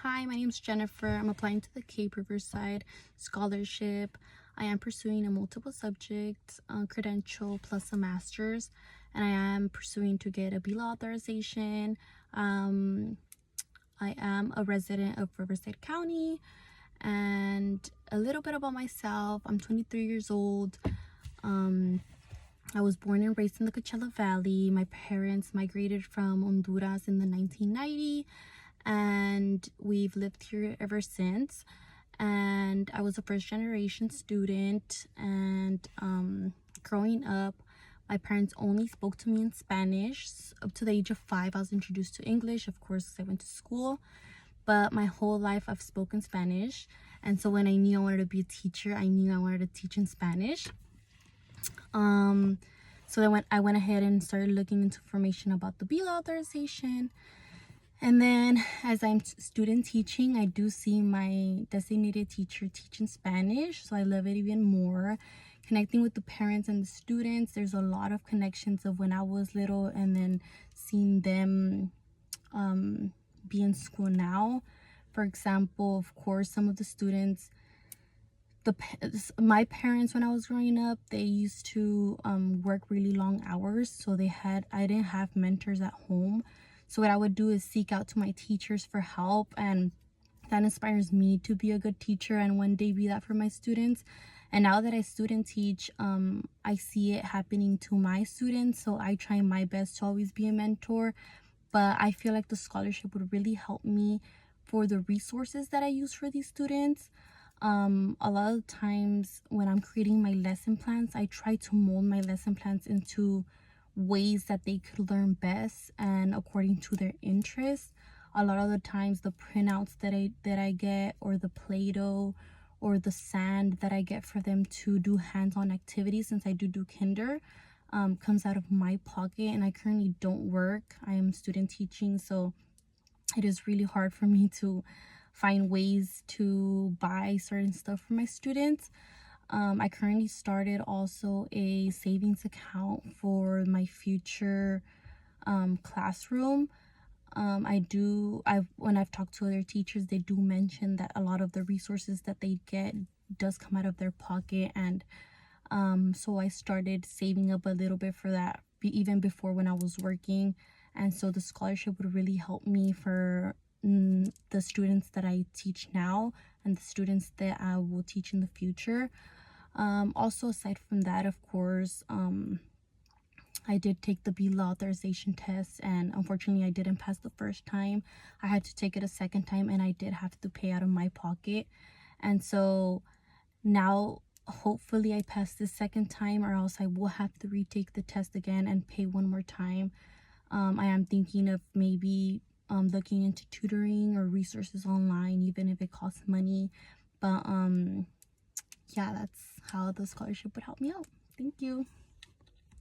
Hi, my name is Jennifer. I'm applying to the Cape Riverside Scholarship. I am pursuing a multiple subject credential plus a master's, and I am pursuing to get a BLA authorization. I am a resident of Riverside County, and a little bit about myself. I'm 23 years old. I was born and raised in the Coachella Valley. My parents migrated from Honduras in the 1990, and we've lived here ever since. And I was a first generation student, and growing up, my parents only spoke to me in Spanish. Up to the age of 5, I was introduced to English, of course, I went to school, but my whole life I've spoken Spanish. And so when I knew I wanted to be a teacher, I knew I wanted to teach in Spanish. So then I went ahead and started looking into information about the BLA authorization. And then as I'm student teaching, I do see my designated teacher teach in Spanish, so I love it even more. Connecting with the parents and the students, there's a lot of connections of when I was little and then seeing them be in school now. For example, of course, some of the students, my parents, when I was growing up, they used to work really long hours, so I didn't have mentors at home. So what I would do is seek out to my teachers for help, and that inspires me to be a good teacher and one day be that for my students. And now that I student teach, I see it happening to my students, so I try my best to always be a mentor. But I feel like the scholarship would really help me for the resources that I use for these students. A lot of times when I'm creating my lesson plans, I try to mold my lesson plans into ways that they could learn best and according to their interests. A lot of the times the printouts that I get, or the Play-Doh or the sand that I get for them to do hands-on activities, since I do kinder, comes out of my pocket, and I currently don't work. I am student teaching, so it is really hard for me to find ways to buy certain stuff for my students. I currently started also a savings account for my future classroom. When I've talked to other teachers, they do mention that a lot of the resources that they get does come out of their pocket, and so I started saving up a little bit for that even before when I was working. And so the scholarship would really help me for the students that I teach now and the students that I will teach in the future. Also, aside from that, of course, I did take the BLA authorization test, and unfortunately I didn't pass the first time. I had to take it a second time, and I did have to pay out of my pocket. And so now hopefully I pass the second time, or else I will have to retake the test again and pay one more time. I am thinking of maybe looking into tutoring or resources online, even if it costs money. But yeah, that's how the scholarship would help me out. Thank you.